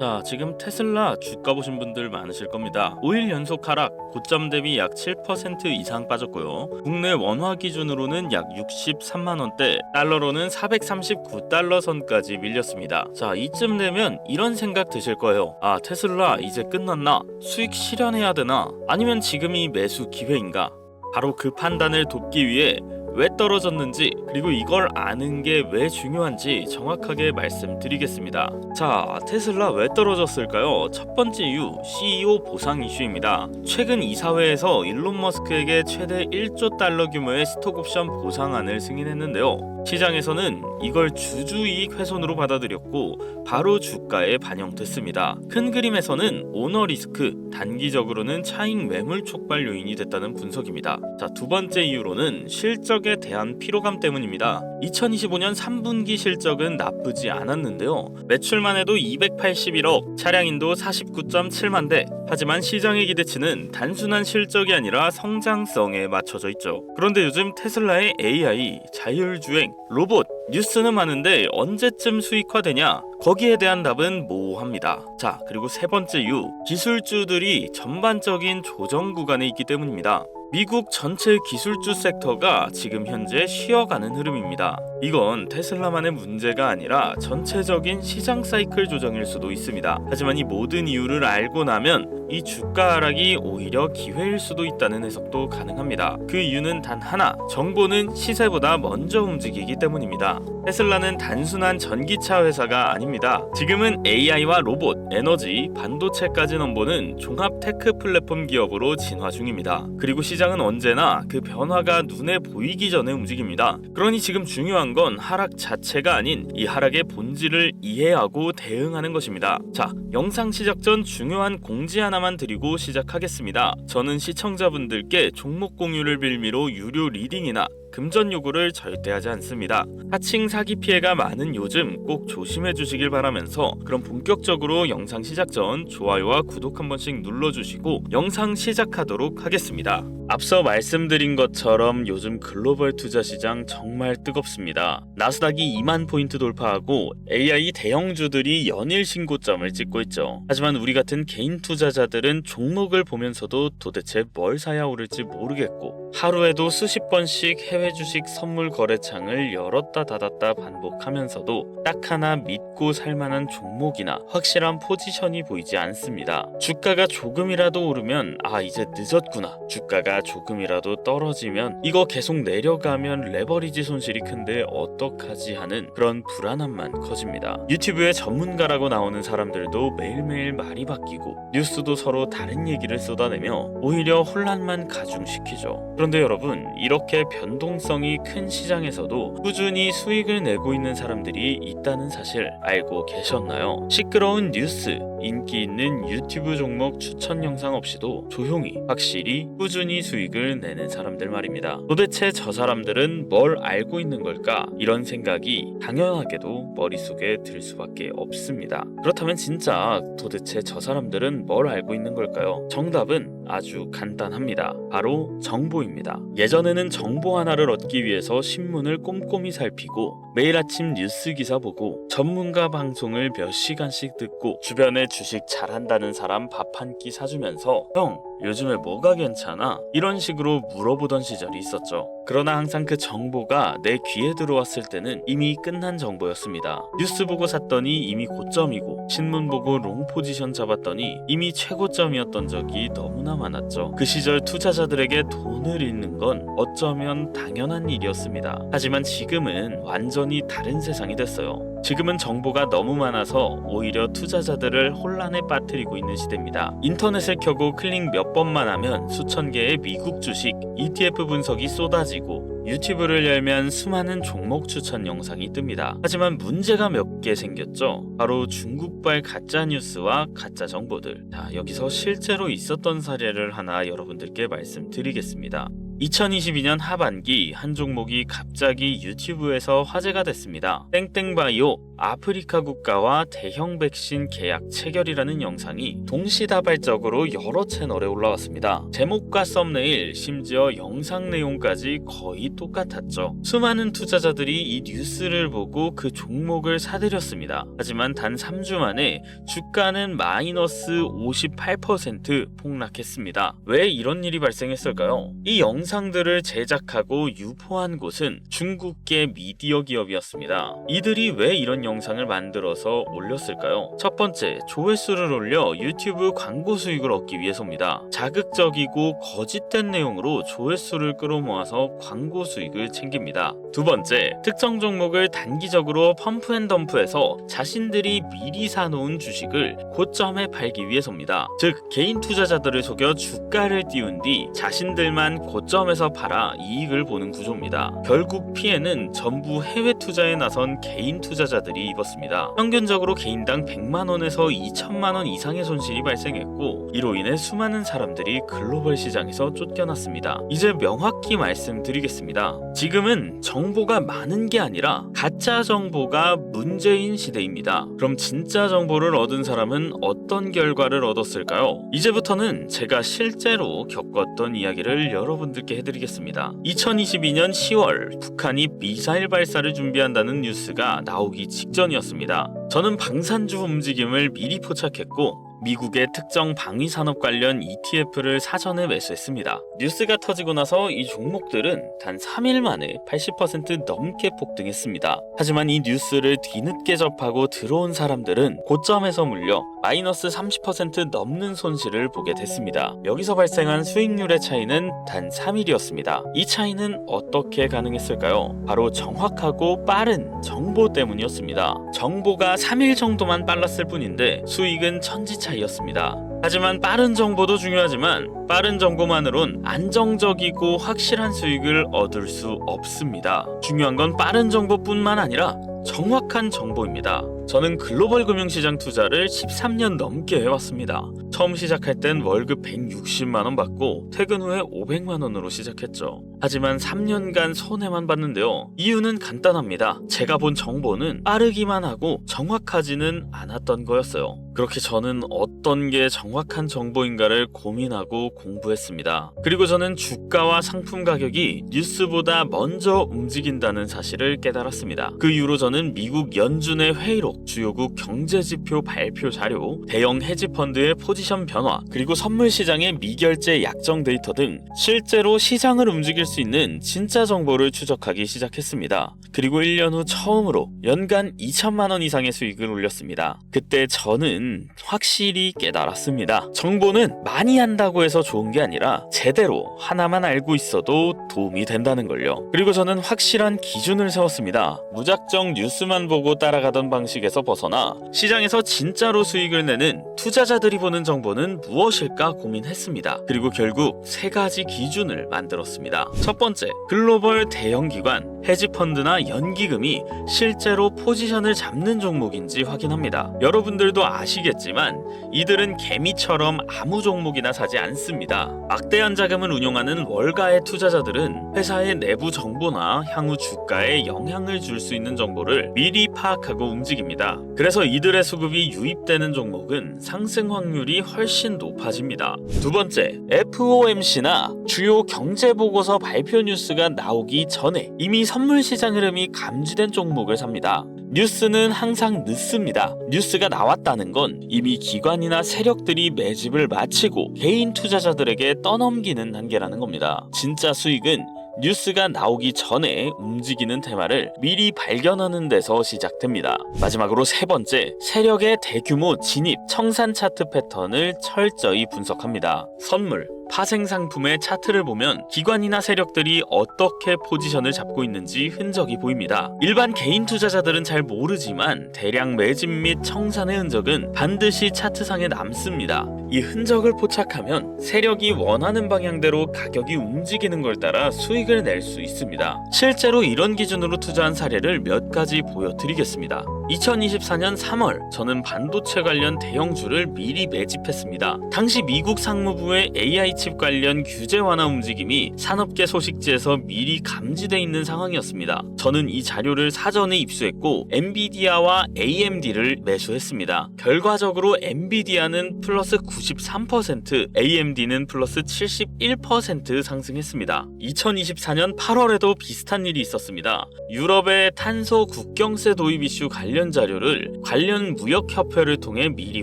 자, 지금 테슬라 주가 보신 분들 많으실 겁니다. 5일 연속 하락, 고점 대비 약 7% 이상 빠졌고요. 국내 원화 기준으로는 약 63만 원대, 달러로는 439달러 선까지 밀렸습니다. 자, 이쯤 되면 이런 생각 드실 거예요. 아, 테슬라 이제 끝났나? 수익 실현해야 되나? 아니면 지금이 매수 기회인가? 바로 그 판단을 돕기 위해 왜 떨어졌는지, 그리고 이걸 아는 게 왜 중요한지 정확하게 말씀드리겠습니다. 자, 테슬라 왜 떨어졌을까요? 첫 번째 이유, CEO 보상 이슈입니다. 최근 이사회에서 일론 머스크에게 최대 1조 달러 규모의 스톡옵션 보상안을 승인했는데요. 시장에서는 이걸 주주이익 훼손으로 받아들였고 바로 주가에 반영됐습니다. 큰 그림에서는 오너 리스크, 단기적으로는 차익 매물 촉발 요인이 됐다는 분석입니다. 자, 두 번째 이유로는 실적에 대한 피로감 때문입니다. 2025년 3분기 실적은 나쁘지 않았는데요. 매출만 해도 281억, 차량인도 49.7만 대. 하지만 시장의 기대치는 단순한 실적이 아니라 성장성에 맞춰져 있죠. 그런데 요즘 테슬라의 AI, 자율주행, 로봇, 뉴스는 많은데 언제쯤 수익화되냐? 거기에 대한 답은 모호합니다. 자, 그리고 세 번째 이유, 기술주들이 전반적인 조정 구간에 있기 때문입니다. 미국 전체 기술주 섹터가 지금 현재 쉬어가는 흐름입니다. 이건 테슬라만의 문제가 아니라 전체적인 시장 사이클 조정일 수도 있습니다. 하지만 이 모든 이유를 알고 나면 이 주가 하락이 오히려 기회일 수도 있다는 해석도 가능합니다. 그 이유는 단 하나, 정보는 시세보다 먼저 움직이기 때문입니다. 테슬라는 단순한 전기차 회사가 아닙니다. 지금은 AI와 로봇, 에너지, 반도체까지 넘보는 종합 테크 플랫폼 기업으로 진화 중입니다. 그리고 시장은 언제나 그 변화가 눈에 보이기 전에 움직입니다. 그러니 지금 중요한 건 하락 자체가 아닌 이 하락의 본질을 이해하고 대응하는 것입니다. 자, 영상 시작 전 중요한 공지 하나만 드리고 시작하겠습니다. 저는 시청자분들께 종목 공유를 빌미로 유료 리딩이나 금전 요구를 절대 하지 않습니다. 하칭 사기 피해가 많은 요즘 꼭 조심해 주시길 바라면서, 그럼 본격적으로 영상 시작 전 좋아요와 구독 한 번씩 눌러주시고 영상 시작하도록 하겠습니다. 앞서 말씀드린 것처럼 요즘 글로벌 투자 시장 정말 뜨겁습니다. 나스닥이 2만 포인트 돌파하고 AI 대형주들이 연일 신고점을 찍고 있죠. 하지만 우리 같은 개인 투자자들은 종목을 보면서도 도대체 뭘 사야 오를지 모르겠고, 하루에도 수십 번씩 해외 주식 선물 거래창을 열었다 닫았다 반복하면서도 딱 하나 믿고 살만한 종목이나 확실한 포지션이 보이지 않습니다. 주가가 조금이라도 오르면 아, 이제 늦었구나. 주가가 조금이라도 떨어지면 이거 계속 내려가면 레버리지 손실이 큰데 어떡하지 하는 그런 불안함만 커집니다. 유튜브에 전문가라고 나오는 사람들도 매일매일 말이 바뀌고 뉴스도 서로 다른 얘기를 쏟아내며 오히려 혼란만 가중시키죠. 그런데 여러분, 이렇게 변동성이 큰 시장에서도 꾸준히 수익을 내고 있는 사람들이 있다는 사실 알고 계셨나요? 시끄러운 뉴스, 인기 있는 유튜브 종목 추천 영상 없이도 조용히 확실히 꾸준히 수익을 내는 사람들 말입니다. 도대체 저 사람들은 뭘 알고 있는 걸까? 이런 생각이 당연하게도 머릿속에 들 수밖에 없습니다. 그렇다면 진짜 도대체 저 사람들은 뭘 알고 있는 걸까요? 정답은 아주 간단합니다. 바로 정보입니다. 예전에는 정보 하나를 얻기 위해서 신문을 꼼꼼히 살피고 매일 아침 뉴스 기사 보고 전문가 방송을 몇 시간씩 듣고 주변에 주식 잘한다는 사람 밥 한 끼 사주면서 형, 요즘에 뭐가 괜찮아? 이런 식으로 물어보던 시절이 있었죠. 그러나 항상 그 정보가 내 귀에 들어왔을 때는 이미 끝난 정보였습니다. 뉴스 보고 샀더니 이미 고점이고, 신문 보고 롱 포지션 잡았더니 이미 최고점이었던 적이 너무나 많았죠. 그 시절 투자자들에게 돈을 잃는 건 어쩌면 당연한 일이었습니다. 하지만 지금은 완전히 다른 세상이 됐어요. 지금은 정보가 너무 많아서 오히려 투자자들을 혼란에 빠뜨리고 있는 시대입니다. 인터넷을 켜고 클릭 몇 번만 하면 수천 개의 미국 주식, ETF 분석이 쏟아지고 유튜브를 열면 수많은 종목 추천 영상이 뜹니다. 하지만 문제가 몇 개 생겼죠. 바로 중국발 가짜 뉴스와 가짜 정보들. 자, 여기서 실제로 있었던 사례를 하나 여러분들께 말씀드리겠습니다. 2022년 하반기 한 종목이 갑자기 유튜브에서 화제가 됐습니다. 땡땡바이오 아프리카 국가와 대형 백신 계약 체결이라는 영상이 동시다발적으로 여러 채널에 올라왔습니다. 제목과 썸네일, 심지어 영상 내용까지 거의 똑같았죠. 수많은 투자자들이 이 뉴스를 보고 그 종목을 사들였습니다. 하지만 단 3주 만에 주가는 마이너스 58% 폭락했습니다. 왜 이런 일이 발생했을까요? 이 영상들을 제작하고 유포한 곳은 중국계 미디어 기업이었습니다. 이들이 왜 이런 영상을 만들어서 올렸을까요? 첫 번째, 조회수를 올려 유튜브 광고 수익을 얻기 위해서입니다. 자극적이고 거짓된 내용으로 조회수를 끌어모아서 광고 수익을 챙깁니다. 두 번째, 특정 종목을 단기적으로 펌프앤덤프해서 자신들이 미리 사놓은 주식을 고점에 팔기 위해서입니다. 즉, 개인 투자자들을 속여 주가를 띄운 뒤 자신들만 고점에서 팔아 이익을 보는 구조입니다. 결국 피해는 전부 해외 투자에 나선 개인 투자자들이 입었습니다. 평균적으로 개인당 100만원에서 2천만원 이상의 손실이 발생했고, 이로 인해 수많은 사람들이 글로벌 시장에서 쫓겨났습니다. 이제 명확히 말씀드리겠습니다. 지금은 정보가 많은 게 아니라 가짜 정보가 문제인 시대입니다. 그럼 진짜 정보를 얻은 사람은 어떤 결과를 얻었을까요? 이제부터는 제가 실제로 겪었던 이야기를 여러분들께 해드리겠습니다. 2022년 10월 북한이 미사일 발사를 준비한다는 뉴스가 나오기 직전이었습니다. 저는 방산주 움직임을 미리 포착했고 미국의 특정 방위산업 관련 ETF를 사전에 매수했습니다. 뉴스가 터지고 나서 이 종목들은 단 3일 만에 80% 넘게 폭등했습니다. 하지만 이 뉴스를 뒤늦게 접하고 들어온 사람들은 고점에서 물려 마이너스 30% 넘는 손실을 보게 됐습니다. 여기서 발생한 수익률의 차이는 단 3일이었습니다. 이 차이는 어떻게 가능했을까요? 바로 정확하고 빠른 정보 때문이었습니다. 정보가 3일 정도만 빨랐을 뿐인데 수익은 천지차이였습니다. 하지만 빠른 정보도 중요하지만 빠른 정보만으론 안정적이고 확실한 수익을 얻을 수 없습니다. 중요한 건 빠른 정보뿐만 아니라 정확한 정보입니다. 저는 글로벌 금융시장 투자를 13년 넘게 해왔습니다. 처음 시작할 땐 월급 160만원 받고 퇴근 후에 500만원으로 시작했죠. 하지만 3년간 손해만 봤는데요. 이유는 간단합니다. 제가 본 정보는 빠르기만 하고 정확하지는 않았던 거였어요. 그렇게 저는 어떤 게 정확한 정보인가를 고민하고 공부했습니다. 그리고 저는 주가와 상품 가격이 뉴스보다 먼저 움직인다는 사실을 깨달았습니다. 그 이후로 저는 미국 연준의 회의록, 주요국 경제지표 발표 자료, 대형 헤지펀드의 포지션 변화, 그리고 선물 시장의 미결제 약정 데이터 등 실제로 시장을 움직일 수 있는 진짜 정보를 추적하기 시작했습니다. 그리고 1년 후 처음으로 연간 2천만원 이상의 수익을 올렸습니다. 그때 저는 확실히 깨달았습니다. 정보는 많이 한다고 해서 좋은 게 아니라 제대로 하나만 알고 있어도 도움이 된다는 걸요. 그리고 저는 확실한 기준을 세웠습니다. 무작정 뉴스만 보고 따라가던 방식에서 벗어나 시장에서 진짜로 수익을 내는 투자자들이 보는 정보는 무엇일까 고민했습니다. 그리고 결국 3가지 기준을 만들었습니다. 첫 번째, 글로벌 대형 기관, 헤지펀드나 연기금이 실제로 포지션을 잡는 종목인지 확인합니다. 여러분들도 아시겠지만 이들은 개미처럼 아무 종목이나 사지 않습니다. 막대한 자금을 운용하는 월가의 투자자들은 회사의 내부 정보나 향후 주가에 영향을 줄 수 있는 정보를 미리 파악하고 움직입니다. 그래서 이들의 수급이 유입되는 종목은 상승 확률이 훨씬 높아집니다. 두 번째, FOMC나 주요 경제보고서 발표 뉴스가 나오기 전에 이미 선물 시장 흐름이 감지된 종목을 삽니다. 뉴스는 항상 늦습니다. 뉴스가 나왔다는 건 이미 기관이나 세력들이 매집을 마치고 개인 투자자들에게 떠넘기는 단계라는 겁니다. 진짜 수익은 뉴스가 나오기 전에 움직이는 테마를 미리 발견하는 데서 시작됩니다. 마지막으로 3번째, 세력의 대규모 진입, 청산 차트 패턴을 철저히 분석합니다. 선물, 파생 상품의 차트를 보면 기관이나 세력들이 어떻게 포지션을 잡고 있는지 흔적이 보입니다. 일반 개인 투자자들은 잘 모르지만 대량 매집 및 청산의 흔적은 반드시 차트상에 남습니다. 이 흔적을 포착하면 세력이 원하는 방향대로 가격이 움직이는 걸 따라 수익을 낼 수 있습니다. 실제로 이런 기준으로 투자한 사례를 몇 가지 보여드리겠습니다. 2024년 3월 저는 반도체 관련 대형주를 미리 매집했습니다. 당시 미국 상무부의 AI 칩 관련 규제 완화 움직임이 산업계 소식지에서 미리 감지돼 있는 상황이었습니다. 저는 이 자료를 사전에 입수했고 엔비디아와 AMD를 매수했습니다. 결과적으로 엔비디아는 플러스 93%, AMD는 플러스 71% 상승했습니다. 2024년 8월에도 비슷한 일이 있었습니다. 유럽의 탄소 국경세 도입 이슈 관련 자료를 관련 무역협회를 통해 미리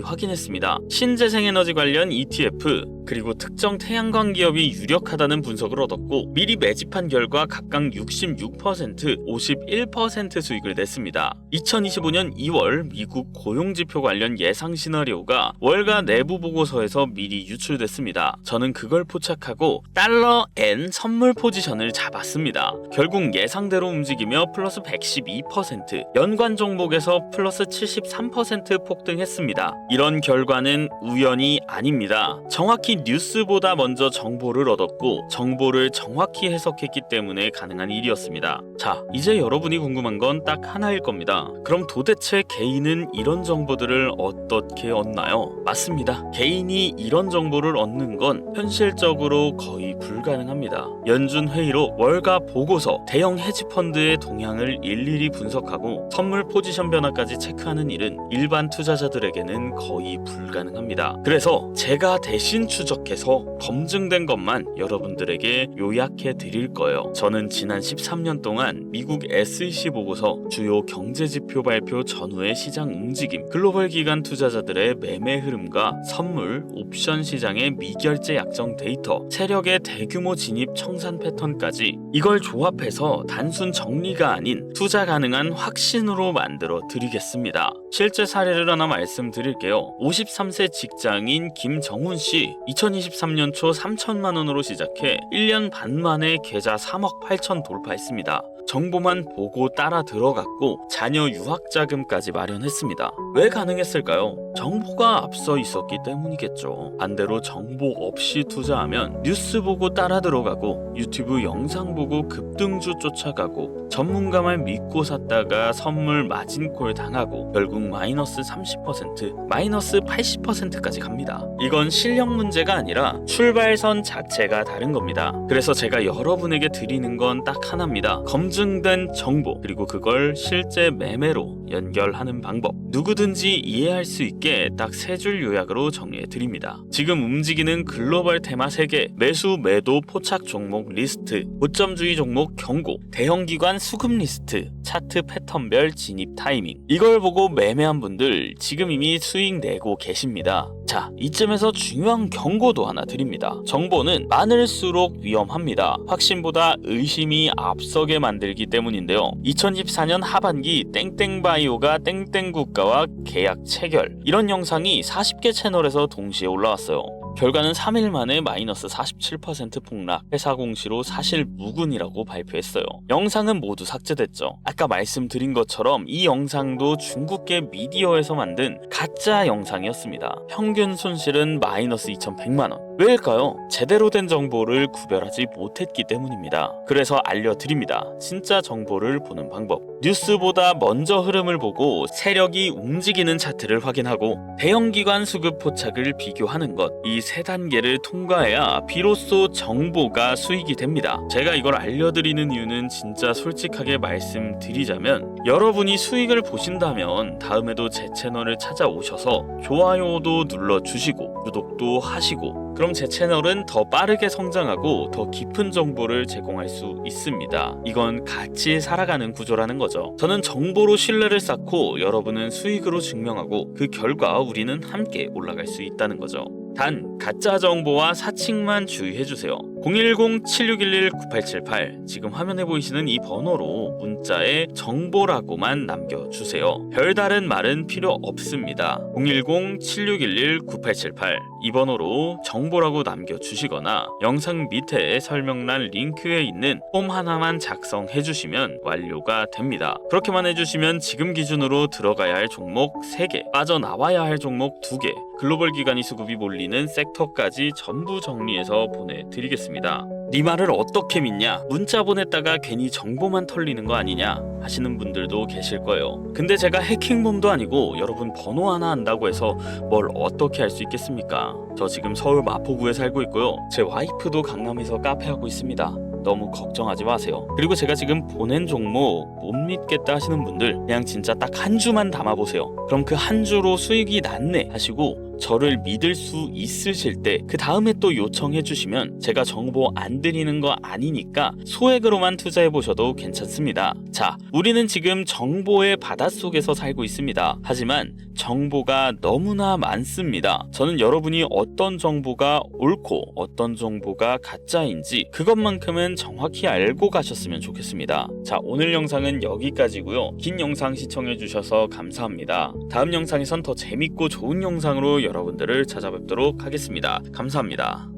확인했습니다. 신재생에너지 관련 ETF 그리고 특정 태양광 기업이 유력하다는 분석을 얻었고 미리 매집한 결과 각각 66%, 51% 수익을 냈습니다. 2025년 2월 미국 고용지표 관련 예상 시나리오가 월가 내부 보고서에서 미리 유출됐습니다. 저는 그걸 포착하고 달러 N 선물 포지션을 잡았습니다. 결국 예상대로 움직이며 플러스 112%, 연관 종목에서 플러스 73% 폭등했습니다. 이런 결과는 우연이 아닙니다. 정확히 뉴스보다 먼저 정보를 얻었고 정보를 정확히 해석했기 때문에 가능한 일이었습니다. 자, 이제 여러분이 궁금한 건 딱 하나일 겁니다. 그럼 도대체 개인은 이런 정보들을 어떻게 얻나요? 맞습니다. 개인이 이런 정보를 얻는 건 현실적으로 거의 불가능합니다. 연준 회의로 월가 보고서, 대형 헤지펀드의 동향을 일일이 분석하고 선물 포지션 변화까지 체크하는 일은 일반 투자자들에게는 거의 불가능합니다. 그래서 제가 대신 추적해서 검증된 것만 여러분들에게 요약해 드릴 거예요. 저는 지난 13년 동안 미국 SEC 보고서, 주요 경제지표 발표 전후의 시장 움직임, 글로벌 기관 투자자들의 매매 흐름과 선물, 옵션 시장의 미결제 약정 데이터, 세력의 대규모 진입 청산 패턴까지 이걸 조합해서 단순 정리가 아닌 투자 가능한 확신으로 만들어 드리겠습니다. 실제 사례를 하나 말씀드릴게요. 53세 직장인 김정훈 씨, 2023년 초 3천만 원으로 시작해 1년 반 만에 계좌 3억 8천 돌파했습니다. 정보만 보고 따라 들어갔고 자녀 유학 자금까지 마련했습니다. 왜 가능했을까요? 정보가 앞서 있었기 때문이겠죠. 반대로 정보 없이 투자하면 뉴스 보고 따라 들어가고 유튜브 영상 보고 급등주 쫓아가고 전문가만 믿고 샀다가 선물 마진콜 당하고 결국 마이너스 30%, 마이너스 80%까지 갑니다. 이건 실력 문제가 아니라 출발선 자체가 다른 겁니다. 그래서 제가 여러분에게 드리는 건 딱 하나입니다. 검증된 정보, 그리고 그걸 실제 매매로 연결하는 방법. 누구든지 이해할 수 있게 딱 세 줄 요약으로 정리해 드립니다. 지금 움직이는 글로벌 테마 3개, 매수 매도 포착 종목 리스트, 고점주의 종목 경고, 대형 기관 수급 리스트, 차트 패턴별 진입 타이밍. 이걸 보고 매매한 분들 지금 이미 수익 내고 계십니다. 자, 이쯤에서 중요한 경고도 하나 드립니다. 정보는 많을수록 위험합니다. 확신보다 의심이 앞서게 만들기 때문인데요. 2014년 하반기 땡땡바이오가 땡땡국가와 계약 체결, 이런 영상이 40개 채널에서 동시에 올라왔어요. 결과는 3일 만에 마이너스 47% 폭락, 회사 공시로 사실 무근이라고 발표했어요. 영상은 모두 삭제됐죠. 아까 말씀드린 것처럼 이 영상도 중국계 미디어에서 만든 가짜 영상이었습니다. 평균 손실은 마이너스 2,100만 원. 왜일까요? 제대로 된 정보를 구별하지 못했기 때문입니다. 그래서 알려드립니다. 진짜 정보를 보는 방법. 뉴스보다 먼저 흐름을 보고 세력이 움직이는 차트를 확인하고 대형기관 수급 포착을 비교하는 것. 이 세 단계를 통과해야 비로소 정보가 수익이 됩니다. 제가 이걸 알려드리는 이유는 진짜 솔직하게 말씀드리자면 여러분이 수익을 보신다면 다음에도 제 채널을 찾아오셔서 좋아요도 눌러주시고 구독도 하시고, 그럼 제 채널은 더 빠르게 성장하고 더 깊은 정보를 제공할 수 있습니다. 이건 같이 살아가는 구조라는 거죠. 저는 정보로 신뢰를 쌓고 여러분은 수익으로 증명하고 그 결과 우리는 함께 올라갈 수 있다는 거죠. 단, 가짜 정보와 사칭만 주의해주세요. 010-7611-9878 지금 화면에 보이시는 이 번호로 문자에 정보라고만 남겨주세요. 별다른 말은 필요 없습니다. 010-7611-9878 이 번호로 정보라고 남겨주시거나 영상 밑에 설명란 링크에 있는 폼 하나만 작성해주시면 완료가 됩니다. 그렇게만 해주시면 지금 기준으로 들어가야 할 종목 3개, 빠져나와야 할 종목 2개, 글로벌 기관이 수급이 몰리는 섹터까지 전부 정리해서 보내드리겠습니다. 네 말을 어떻게 믿냐? 문자 보냈다가 괜히 정보만 털리는 거 아니냐? 하시는 분들도 계실 거예요. 근데 제가 해킹범도 아니고 여러분 번호 하나 안다고 해서 뭘 어떻게 할 수 있겠습니까? 저 지금 서울 마포구에 살고 있고요. 제 와이프도 강남에서 카페 하고 있습니다. 너무 걱정하지 마세요. 그리고 제가 지금 보낸 종목 못 믿겠다 하시는 분들 그냥 진짜 딱 한 주만 담아보세요. 그럼 그 한 주로 수익이 났네 하시고 저를 믿을 수 있으실 때 그 다음에 또 요청해 주시면 제가 정보 안 드리는 거 아니니까 소액으로만 투자해 보셔도 괜찮습니다. 자, 우리는 지금 정보의 바닷속에서 살고 있습니다. 하지만 정보가 너무나 많습니다. 저는 여러분이 어떤 정보가 옳고 어떤 정보가 가짜인지 그것만큼은 정확히 알고 가셨으면 좋겠습니다. 자, 오늘 영상은 여기까지고요. 긴 영상 시청해 주셔서 감사합니다. 다음 영상에선 더 재밌고 좋은 영상으로 여러분들을 찾아뵙도록 하겠습니다. 감사합니다.